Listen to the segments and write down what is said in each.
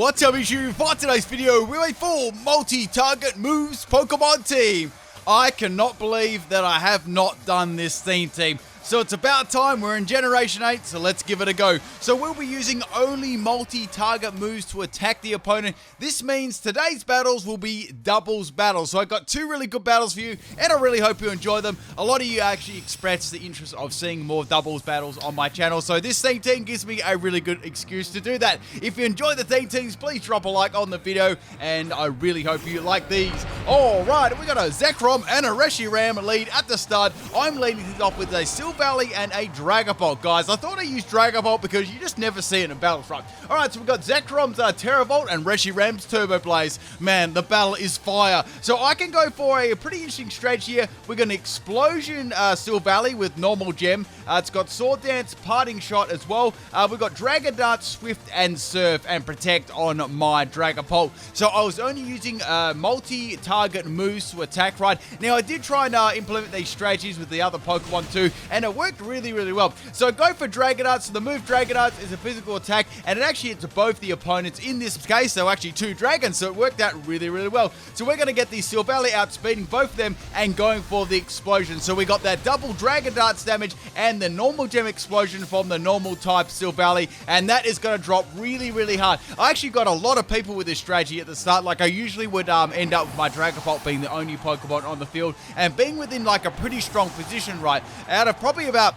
What's up, YouTube? For today's video, we're a full multi-target moves Pokemon team. I cannot believe that I have not done this theme team. So it's about time. We're in Generation 8, so let's give it a go. So we'll be using only multi-target moves to attack the opponent. This means today's battles will be doubles battles. So I got two really good battles for you, and I really hope you enjoy them. A lot of you actually expressed the interest of seeing more doubles battles on my channel, so this theme team gives me a really good excuse to do that. If you enjoy the theme teams, please drop a like on the video, and I really hope you like these. Alright, we got a Zekrom and a Reshiram lead at the start. I'm leading things off with a Silvally and a Dragapult, guys. I thought I used Dragapult because you just never see it in Battlefront. Alright, so we've got Zekrom's Terravolt and Reshiram's Turbo Blaze. Man, the battle is fire. So I can go for a pretty interesting strategy here. We're going to Explosion Silvally with normal gem. It's got Sword Dance, Parting Shot as well. We've got Dragon Dance, Swift, and Surf, and Protect on my Dragapult. So I was only using multi-target moves to attack, right? Now, I did try and implement these strategies with the other Pokemon too, and it worked really, really well. So go for Dragon Dance. So the move Dragon Dance is a physical attack, and it actually hits both the opponents. In this case, so actually two dragons, so it worked out really, really well. So we're going to get the Silvally outspeeding both of them and going for the explosion. So we got that double Dragon Dance damage and the normal gem explosion from the normal type Silvally, and that is going to drop really, really hard. I actually got a lot of people with this strategy at the start. Like I usually would end up with my Dragapult being the only Pokemon on the field and being within like a pretty strong position, right? Out of probably about,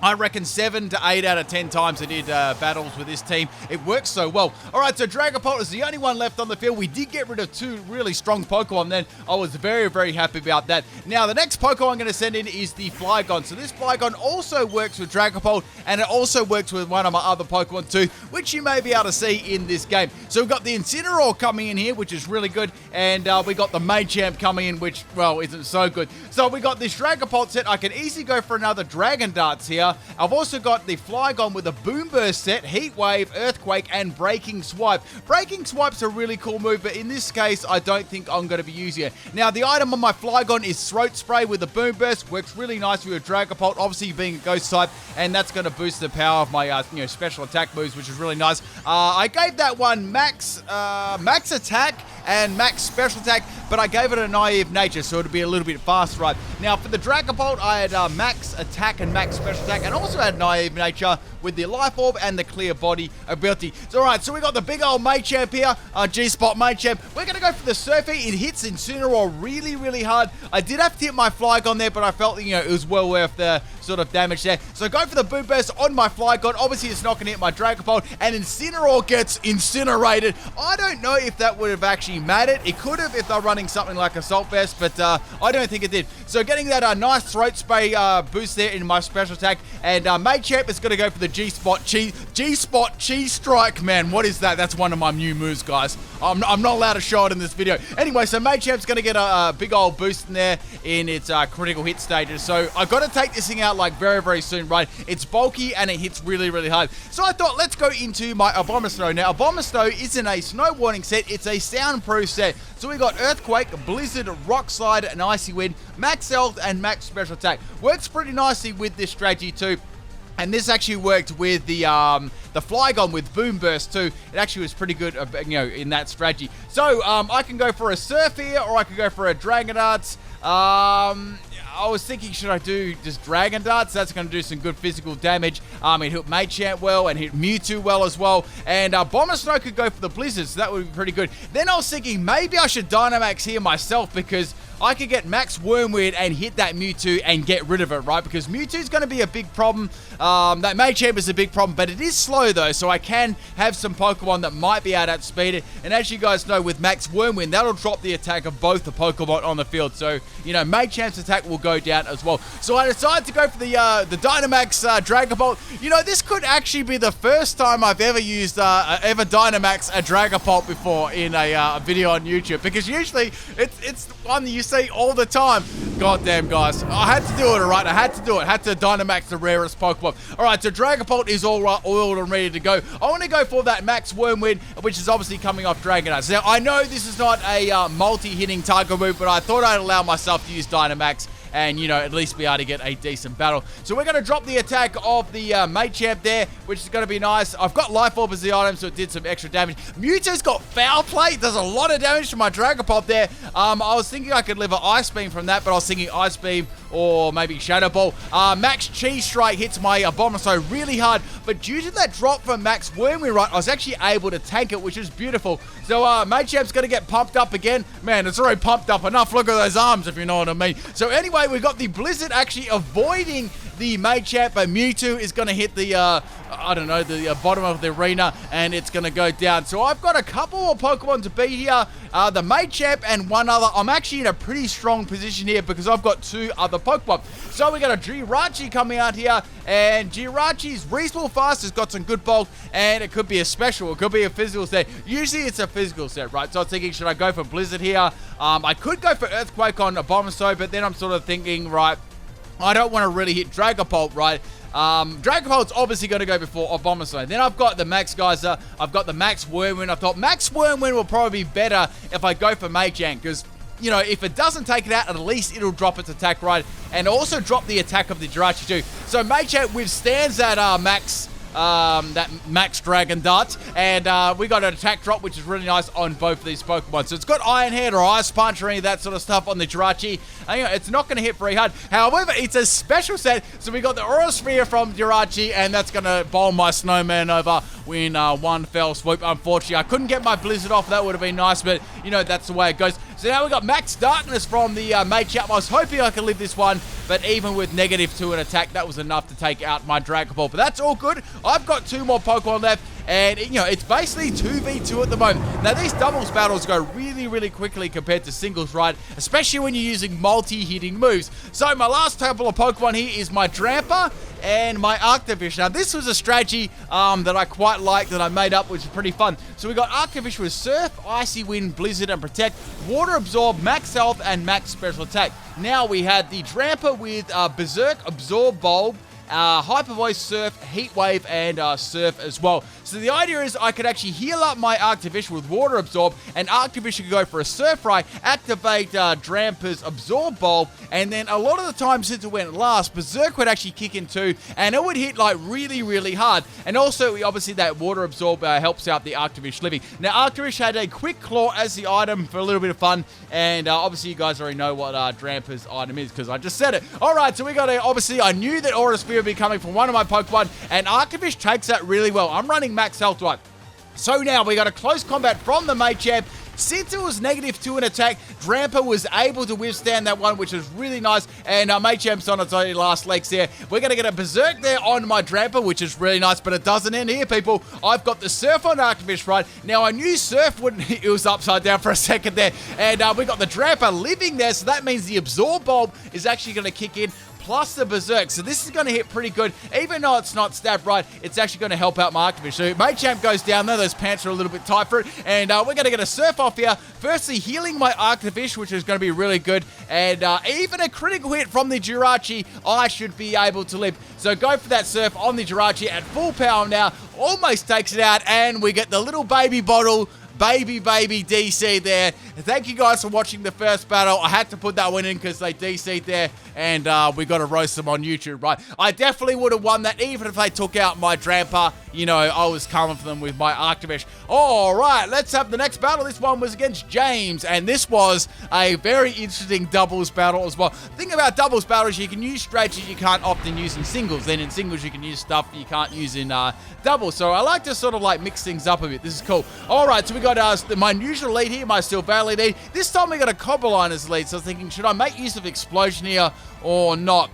I reckon 7 to 8 out of 10 times I did battles with this team. It works so well. Alright, so Dragapult is the only one left on the field. We did get rid of two really strong Pokemon then. I was very, very happy about that. Now, the next Pokemon I'm going to send in is the Flygon. So this Flygon also works with Dragapult, and it also works with one of my other Pokemon too, which you may be able to see in this game. So we've got the Incineroar coming in here, which is really good, and we got the Machamp coming in, which, well, isn't so good. So we got this Dragapult set. I can easily go for another Dragon Dance here. I've also got the Flygon with a Boom Burst set, Heat Wave, Earthquake, and Breaking Swipe. Breaking Swipe's a really cool move, but in this case, I don't think I'm going to be using it. Now, the item on my Flygon is Throat Spray with a Boom Burst. Works really nice with a Dragapult, obviously being a Ghost type, and that's going to boost the power of my special attack moves, which is really nice. I gave that one max attack and max special attack, but I gave it a naive nature, so it'll be a little bit faster, right? Now, for the Dragapult, I had max attack and max special attack, and also had naive nature with the Life Orb and the Clear Body ability. So, alright, so we got the big old Machamp here, G-Spot Machamp. We're going to go for the Surfy. It hits Incineroar really, really hard. I did have to hit my Flygon there, but I felt, it was well worth the sort of damage there. So go for the Boom Burst on my Flygon. Obviously, it's not going to hit my Dragapult, and Incineroar gets incinerated. I don't know if that would have actually mattered. It could have if they're running something like Assault Vest, but I don't think it did. So getting that nice Throat Spray boost there in my special attack, and Machamp is going to go for the G-Spot Cheese Strike. Man, what is that? That's one of my new moves, guys. I'm not allowed to show it in this video. Anyway, so Machamp's going to get a big old boost in there in its critical hit stages. So I've got to take this thing out like very, very soon, right? It's bulky and it hits really, really hard. So I thought, let's go into my Abomasnow. Now, Abomasnow isn't a snow warning set. It's a soundproof set. So we got Earthquake, Blizzard, Rock Slide, and Icy Wind, max health, and max special attack. Works pretty nicely with this strategy too. And this actually worked with the Flygon with Boom Burst too. It actually was pretty good, in that strategy. So I can go for a Surf here, or I could go for a Dragon Dance. I was thinking, should I do just Dragon Darts? That's going to do some good physical damage. It hit Machamp well and hit Mewtwo well as well. And Abomasnow could go for the Blizzards, so that would be pretty good. Then I was thinking maybe I should Dynamax here myself, because I could get Max Wormweed and hit that Mewtwo and get rid of it, right? Because Mewtwo's going to be a big problem. That Machamp is a big problem, but it is slow though, so I can have some Pokemon that might be able to outspeed it. And as you guys know, with Max Wormwind, that'll drop the attack of both the Pokemon on the field. So, Machamp's attack will go down as well. So I decided to go for the Dynamax Dragapult. This could actually be the first time I've ever used, ever Dynamax a Dragapult before in a video on YouTube, because usually it's one that you see all the time. God damn, guys. I had to do it, alright? I had to do it. I had to Dynamax the rarest Pokemon. Alright, so Dragapult is all right, oiled and ready to go. I want to go for that Max Wormwind, which is obviously coming off Dragon Dance. Now, I know this is not a multi-hitting target move, but I thought I'd allow myself to use Dynamax and, at least be able to get a decent battle. So we're going to drop the attack of the Machamp there, which is going to be nice. I've got Life Orb as the item, so it did some extra damage. Mewtwo's got Foul Play. Does a lot of damage to my Dragapult there. I was thinking I could live an Ice Beam from that, but I was thinking Ice Beam or maybe Shadow Ball. Max Cheese Strike hits my Abomasnow really hard, but due to that drop from Max Wormwind, right, I was actually able to tank it, which is beautiful. So Machamp's going to get pumped up again. Man, it's already pumped up enough. Look at those arms, if you know what I mean. So anyway, we've got the Blizzard actually avoiding the Machamp, but Mewtwo is going to hit the, the bottom of the arena, and it's going to go down. So I've got a couple more Pokemon to beat here. The Machamp and one other. I'm actually in a pretty strong position here because I've got 2 other Pokemon. So we got a Jirachi coming out here, and Jirachi's reasonable fast, has got some good bulk, and it could be a special, it could be a physical set. Usually it's a physical set, right? So I was thinking, should I go for Blizzard here? I could go for Earthquake on Abomasnow, but then I'm sort of thinking, right, I don't want to really hit Dragapult, right? Dragapult's obviously going to go before Abomasnow. Then I've got the Max Geyser, I've got the Max Wormwind. I thought Max Wormwind will probably be better if I go for Machamp, because if it doesn't take it out, at least it'll drop its attack, right? And also drop the attack of the Jirachi too. So Machamp withstands that Max Dragon Dart, and we got an attack drop, which is really nice on both of these Pokemon. So it's got Iron Head or Ice Punch or any of that sort of stuff on the Jirachi. And, it's not going to hit very hard. However, it's a special set, so we got the Aura Sphere from Jirachi, and that's going to bowl my Snowman over in one fell swoop. Unfortunately, I couldn't get my Blizzard off. That would have been nice, but, that's the way it goes. So now we got Max Darkness from the Machamp. I was hoping I could live this one, but even with -2 in attack, that was enough to take out my Dragapult. But that's all good. I've got 2 more Pokemon left, and, it's basically 2v2 at the moment. Now, these doubles battles go really, really quickly compared to singles, right? Especially when you're using multi-hitting moves. So my last couple of Pokemon here is my Drampa and my Arctovish. Now, this was a strategy that I quite liked that I made up, which is pretty fun. So we got Arctovish with Surf, Icy Wind, Blizzard, and Protect, Water Absorb, Max Health, and Max Special Attack. Now we had the Drampa with Berserk, Absorb Bulb, Hyper Voice, Surf, Heat Wave, and Surf as well. So the idea is I could actually heal up my Arctovish with Water Absorb, and Arctovish could go for a Surf Ray, activate Drampa's Absorb Bulb, and then a lot of the time since it went last, Berserk would actually kick in too, and it would hit like really, really hard. And also, obviously, that Water Absorb helps out the Arctovish living. Now, Arctovish had a Quick Claw as the item for a little bit of fun, and obviously you guys already know what Drampa's item is because I just said it. Alright, so we got obviously I knew that Aura Sphere would be coming from one of my Pokemon, and Arctovish takes that really well. I'm running Max Health right. So now we got a close combat from the Machamp. Since it was -2 in attack, Drampa was able to withstand that one, which is really nice. And Machamp's on its own last legs there. We're going to get a Berserk there on my Drampa, which is really nice, but it doesn't end here, people. I've got the Surf on Arctovish, right? Now, I knew Surf wouldn't... It was upside down for a second there. And we got the Drampa living there, so that means the Absorb Bulb is actually going to kick in, plus the Berserk. So this is going to hit pretty good. Even though it's not stabbed right, it's actually going to help out my Arctovish. So Machamp goes down there. Those pants are a little bit tight for it. And we're going to get a Surf off here. Firstly, healing my Arctovish, which is going to be really good. And even a critical hit from the Jirachi, I should be able to live. So go for that Surf on the Jirachi at full power now. Almost takes it out. And we get the little baby bottle. Baby DC there. Thank you guys for watching the first battle. I had to put that one in because they DC'd there, and we got to roast them on YouTube, right? I definitely would have won that even if they took out my Drampa. I was coming for them with my Arctovish. All right, let's have the next battle. This one was against James, and this was a very interesting doubles battle as well. The thing about doubles battles, you can use strategies you can't often use in singles. Then in singles, you can use stuff you can't use in doubles. So I like to sort of like mix things up a bit. This is cool. All right, so we got my usual lead here, my Silvally lead. This time we got a Cobblerne as lead, so I was thinking, should I make use of Explosion here or not?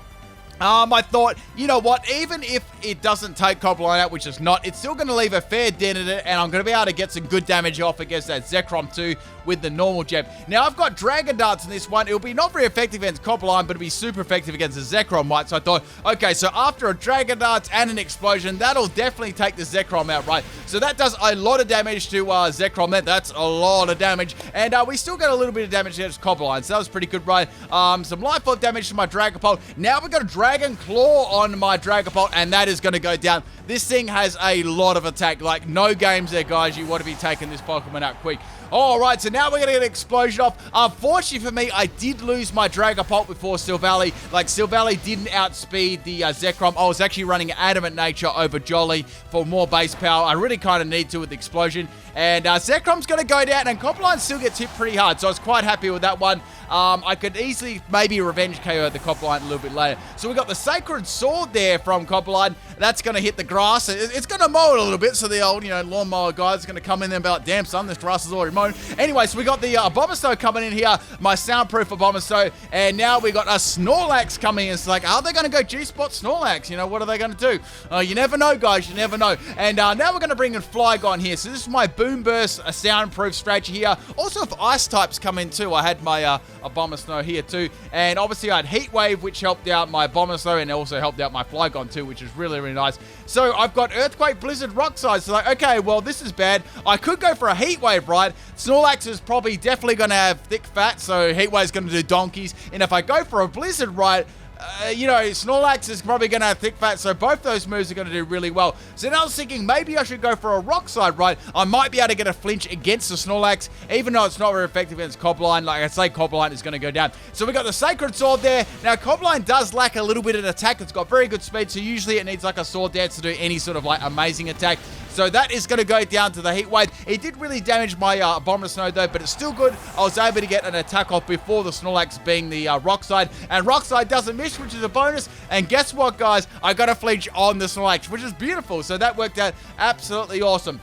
I thought, you know what, even if it doesn't take Cobblerne out, which is not, it's still going to leave a fair dent in it, and I'm going to be able to get some good damage off against that Zekrom too with the normal gem. Now, I've got Dragon Darts in this one. It'll be not very effective against Cobblerne, but it'll be super effective against the Zekrom, right? So I thought, okay, so after a Dragon Darts and an Explosion, that'll definitely take the Zekrom out, right? So that does a lot of damage to Zekrom. That's a lot of damage, and we still got a little bit of damage against Cobblerne, so that was pretty good, right? Some Life Orb damage to my Dragapult. Now we've got a Dragon Claw on my Dragapult, and that is going to go down. This thing has a lot of attack. Like, no games there, guys. You want to be taking this Pokemon out quick. All right, so now we're going to get an explosion off. Unfortunately for me, I did lose my Dragapult before Silvally. Like, Silvally didn't outspeed the Zekrom. I was actually running Adamant Nature over Jolly for more base power. I really kind of need to with the explosion. And Zekrom's going to go down, and Copperline still gets hit pretty hard, so I was quite happy with that one. I could easily maybe revenge KO the Copperline a little bit later. So we got the Sacred Sword there from Copperline. That's going to hit the grass. It's going to mow it a little bit, so the old, lawnmower guy's going to come in there and be like, damn, son, this grass is already mown. Anyway, so we got the Abomasnow coming in here, my soundproof Abomasnow, and now we got a Snorlax coming in. It's like, are they going to go G-Spot Snorlax? What are they going to do? You never know, guys. You never know. And now we're going to bring in Flygon here. So this is my Boom Burst, a soundproof strategy here. Also, if Ice types come in too, I had my Abomasnow here too. And obviously, I had Heat Wave, which helped out my Abomasnow, and also helped out my Flygon too, which is really, really nice. So I've got Earthquake, Blizzard, Rock Slide. So like, okay, well, this is bad. I could go for a Heat Wave, right? Snorlax is probably definitely going to have thick fat, so Heat Wave is going to do donkeys. And if I go for a Blizzard, right, Snorlax is probably going to have thick fat, so both those moves are going to do really well. So now I was thinking maybe I should go for a Rock Slide, right? I might be able to get a flinch against the Snorlax, even though it's not very effective against Copperline. Like I say, Copperline is going to go down. So we got the Sacred Sword there. Now, Copperline does lack a little bit of attack. It's got very good speed, so usually it needs like a Sword Dance to do any sort of like amazing attack. So that is going to go down to the Heat Wave. It did really damage my Abomasnow though, but it's still good. I was able to get an attack off before the Snorlax being the Rock Slide. And Rock Slide doesn't miss, which is a bonus. And guess what, guys? I got a flinch on the Snorlax, which is beautiful. So that worked out absolutely awesome.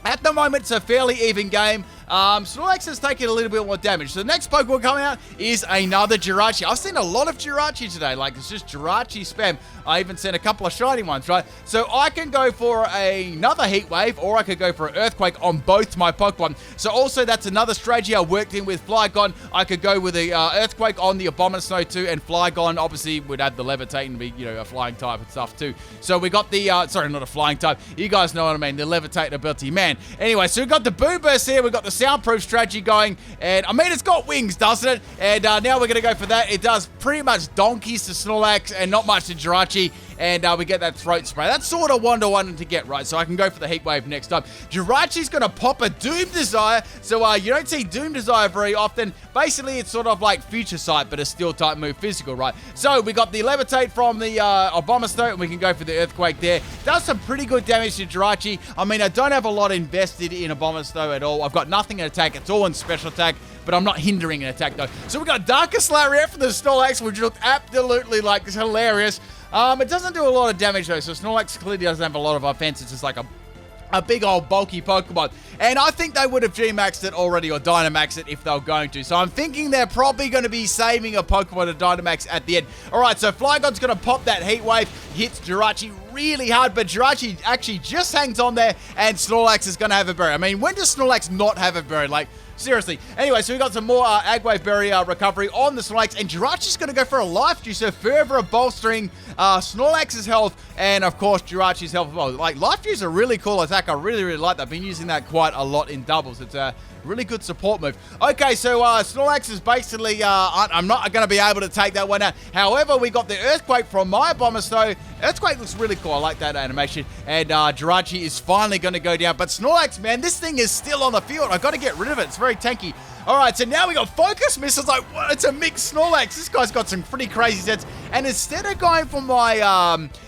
At the moment, it's a fairly even game. Snorlax has taken a little bit more damage. So the next Pokemon coming out is another Jirachi. I've seen a lot of Jirachi today. Like, it's just Jirachi spam. I even seen a couple of shiny ones, right? So I can go for another Heat Wave, or I could go for an Earthquake on both my Pokemon. So also, that's another strategy I worked in with Flygon. I could go with the Earthquake on the Abomasnow too, and Flygon obviously would add the Levitate and be, a flying type and stuff too. So we got the, sorry, not a flying type. You guys know what I mean, the Levitate ability, man. Anyway, so we got the Boom Burst here. We got the soundproof strategy going, and I mean, it's got wings, doesn't it? And now we're going to go for that. It does pretty much donkeys to Snorlax and not much to Jirachi, and we get that throat spray. That's sort of one to one to get, right? So I can go for the Heat Wave next time. Jirachi's going to pop a Doom Desire, so you don't see Doom Desire very often. Basically, it's sort of like Future Sight, but a Steel type move, physical, right? So we got the Levitate from the Abomasnow, and we can go for the Earthquake there. Does some pretty good damage to Jirachi. I mean, I don't have a lot invested in Abomasnow at all. I've got nothing in attack. It's all in special attack, but I'm not hindering an attack though. So we got Darkest Lariat from the Snorlax, which looked absolutely like hilarious. It doesn't do a lot of damage though, so Snorlax clearly doesn't have a lot of offense. It's just like a big old bulky Pokemon. And I think they would have G-Maxed it already or Dynamaxed it if they were going to. So I'm thinking they're probably going to be saving a Pokemon to Dynamax at the end. Alright, so Flygon's going to pop that Heat Wave, hits Jirachi really hard, but Jirachi actually just hangs on there, and Snorlax is going to have a berry. I mean, when does Snorlax not have a berry? Like, seriously. Anyway, so we got some more Agwave Berry recovery on the Snorlax, and Jirachi's going to go for a Life Juice, so further bolstering Snorlax's health, and of course Jirachi's health as well. Like, Life Juice is a really cool attack. I really, really like that. I've been using that quite a lot in doubles. It's a really good support move. Okay, so Snorlax is basically, I'm not going to be able to take that one out. However, we got the Earthquake from my Abomasnow. Earthquake looks really cool. I like that animation. And Jirachi is finally going to go down. But Snorlax, man, this thing is still on the field. I got to get rid of it. It's very tanky. All right, so now we got Focus Missiles. Like, what? It's a mixed Snorlax. This guy's got some pretty crazy sets. And instead of going for my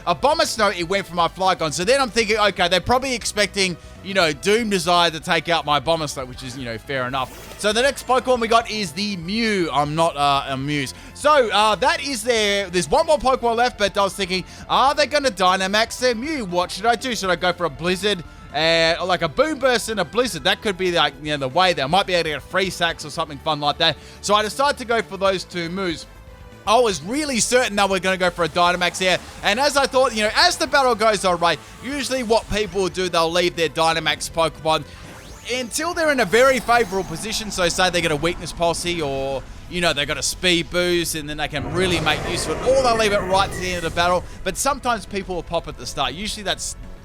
Abomasnow, it went for my Flygon. So then I'm thinking, okay, they're probably expecting, Doom Desire to take out my Abomasnow, which is, fair enough. So the next Pokemon we got is the Mew. I'm not amused. So that is there's one more Pokemon left, but I was thinking, are they going to Dynamax their Mew? What should I do? Should I go for a Blizzard? Like a Boom Burst and a Blizzard? That could be like, the way there. I might be able to get a free Sax or something fun like that. So I decided to go for those two moves. I was really certain that we're going to go for a Dynamax here. And as I thought, as the battle goes on, right, usually what people will do, they'll leave their Dynamax Pokemon until they're in a very favorable position. So say they get a Weakness Policy, or, they got a Speed Boost, and then they can really make use of it. Or they'll leave it right to the end of the battle. But sometimes people will pop at the start. Usually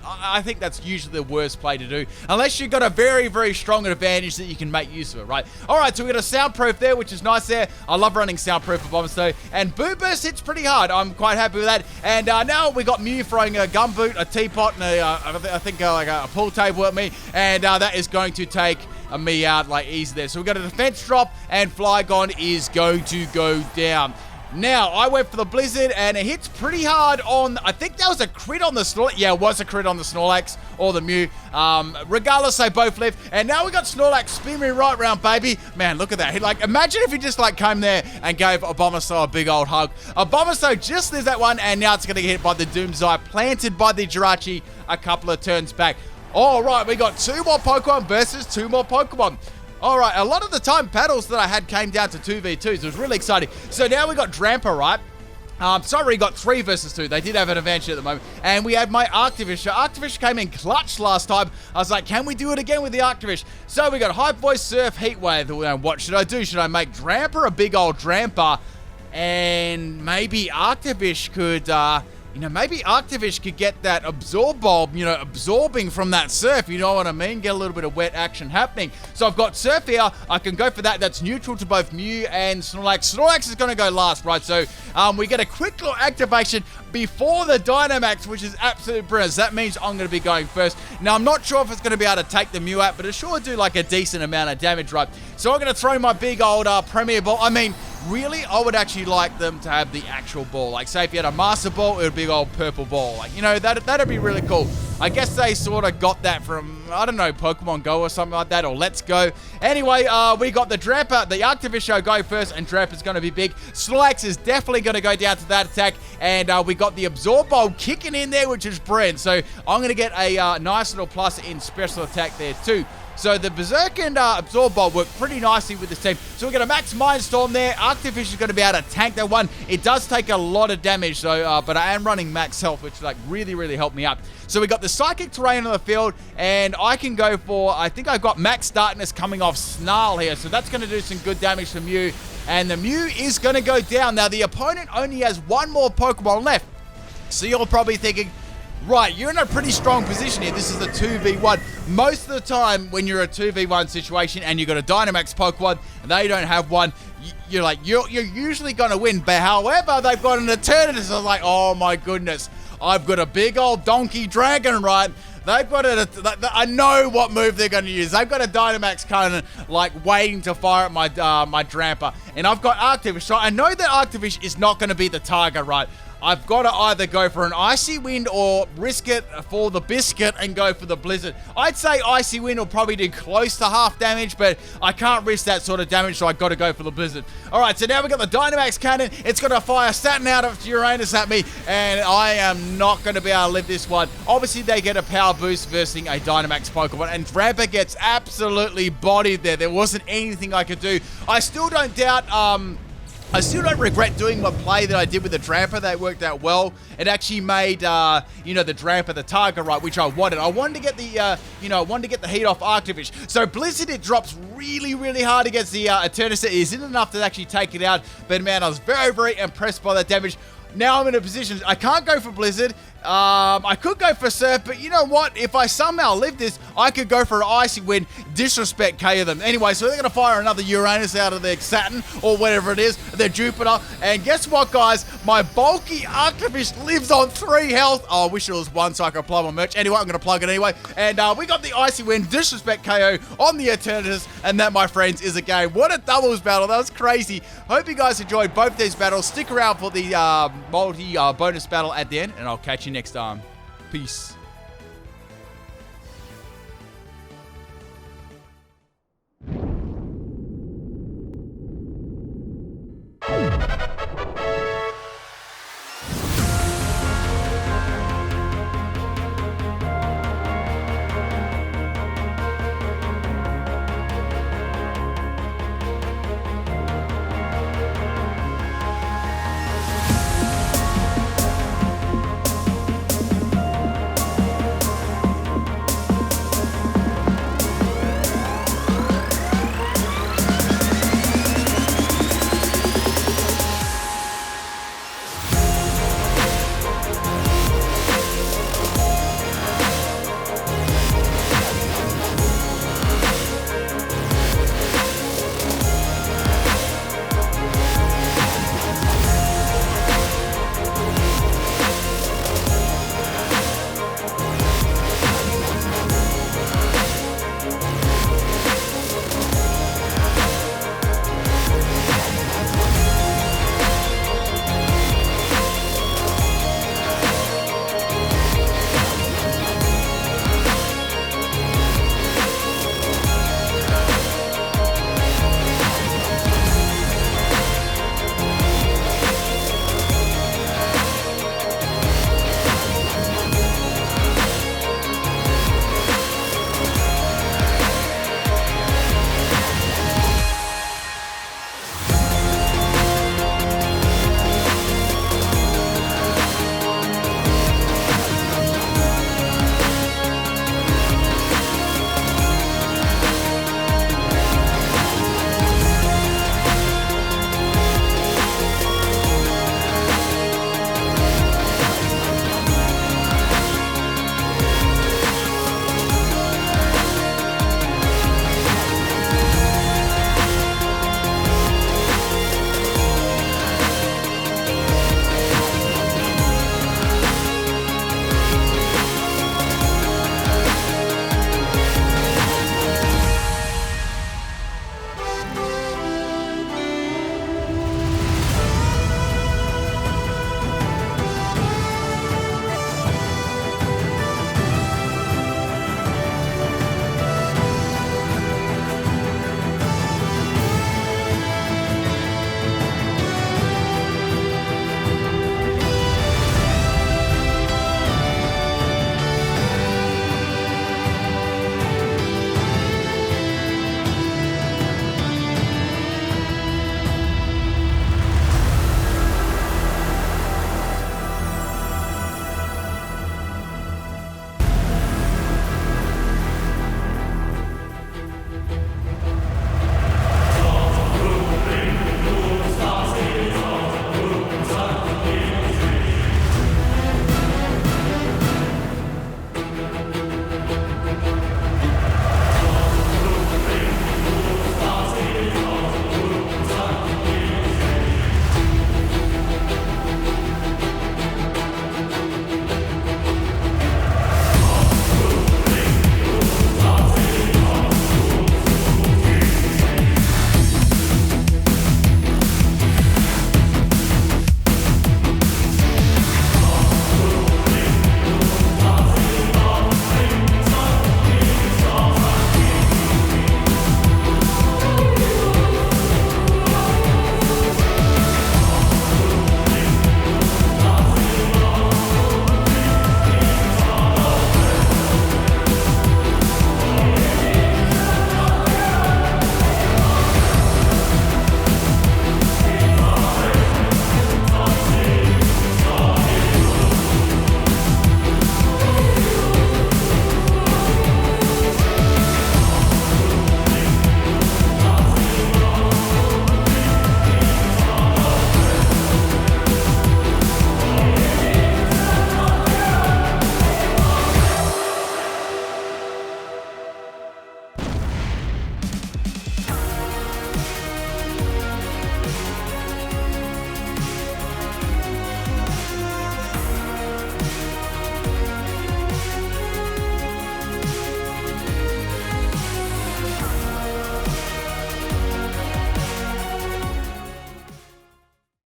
I think that's usually the worst play to do, unless you've got a very, very strong advantage that you can make use of it, right? All right, so we got a Soundproof there, which is nice there. I love running Soundproof for Abomasnow, and Boom Burst hits pretty hard. I'm quite happy with that. And now we got Mew throwing a Gumboot, a Teapot, and I think like a pool table at me, and that is going to take me out like easy there. So we got a defense drop, and Flygon is going to go down. Now, I went for the Blizzard, and it hits pretty hard on... I think that was a crit on the Snorlax. Yeah, it was a crit on the Snorlax or the Mew. Regardless, they both lived. And now we got Snorlax spinning right around, baby. Man, look at that. Imagine if he just, came there and gave Abomasnow a big old hug. Abomasnow just lives that one, and now it's going to get hit by the Doomsday, planted by the Jirachi a couple of turns back. All right, we got 2 more Pokemon versus 2 more Pokemon. All right, a lot of the time, battles that I had came down to 2v2s. It was really exciting. So now we got Drampa, right? Sorry, we got 3 versus 2. They did have an advantage at the moment. And we had my Arctivish. So Arctivish came in clutch last time. I was like, can we do it again with the Arctivish? So we got Hype Voice, Surf, Heatwave. What should I do? Should I make Drampa a big old Drampa? And maybe Arctivish could... maybe Arctivish could get that Absorb Bulb, absorbing from that Surf, you know what I mean? Get a little bit of wet action happening. So I've got Surf here. I can go for that. That's neutral to both Mew and Snorlax. Snorlax is going to go last, right? So we get a quick little activation before the Dynamax, which is absolute brilliant. That means I'm going to be going first. Now, I'm not sure if it's going to be able to take the Mew out, but it sure do a decent amount of damage, right? So I'm going to throw my big old Premier Ball. I mean, really, I would actually like them to have the actual ball. Say if you had a Master Ball, it would be a big old purple ball. That'd be really cool. I guess they sort of got that from, I don't know, Pokemon Go or something like that, or Let's Go. Anyway, we got the Drampa, the Arctivish show go first, and Drampa's going to be big. Snorlax is definitely going to go down to that attack, and we got the Absorb Bulb kicking in there, which is brilliant. So I'm going to get a nice little plus in special attack there too. So the Berserk and Absorb Bulb work pretty nicely with this team. So we're going to max Mindstorm there. Arctivish is going to be able to tank that one. It does take a lot of damage, so, but I am running max health, which really helped me out. So we got the Psychic Terrain on the field, and I can go for, I think I've got Max Darkness coming off Snarl here. So that's going to do some good damage to Mew. And the Mew is going to go down. Now the opponent only has 1 more Pokemon left. So you're probably thinking, right, you're in a pretty strong position here. This is a 2v1. Most of the time, when you're a 2v1 situation and you've got a Dynamax Pokemon and they don't have one, you're usually going to win. But however, they've got an Eternatus. So like, oh my goodness, I've got a big old donkey dragon, right? They've got I know what move they're going to use. They've got a Dynamax kind of waiting to fire at my my Drampa. And I've got Arctivish. So I know that Arctivish is not going to be the target, right? I've got to either go for an Icy Wind or risk it for the Biscuit and go for the Blizzard. I'd say Icy Wind will probably do close to half damage, but I can't risk that sort of damage, so I've got to go for the Blizzard. Alright, so now we've got the Dynamax Cannon. It's going to fire Saturn out of Uranus at me, and I am not going to be able to live this one. Obviously, they get a power boost versus a Dynamax Pokemon, and Drampa gets absolutely bodied there. There wasn't anything I could do. I still don't doubt... I still don't regret doing my play that I did with the Drampa. That worked out well. It actually made, the Drampa the target, right, which I wanted. I wanted to get the, I wanted to get the heat off Arctivish. So Blizzard, it drops really hard against the Eternatus. It isn't enough to actually take it out. But man, I was very impressed by that damage. Now I'm in a position, I can't go for Blizzard. I could go for Surf, but you know what? If I somehow live this, I could go for an Icy Wind, disrespect KO them. Anyway, so they're going to fire another Uranus out of their Saturn, or whatever it is, their Jupiter. And guess what, guys? My bulky Arctivish lives on 3 health. Oh, I wish it was 1 so I could plug my merch. Anyway, I'm going to plug it anyway. And we got the Icy Wind, disrespect KO on the Eternatus. And that, my friends, is a game. What a doubles battle. That was crazy. Hope you guys enjoyed both these battles. Stick around for the multi bonus battle at the end, and I'll catch you next time. Peace.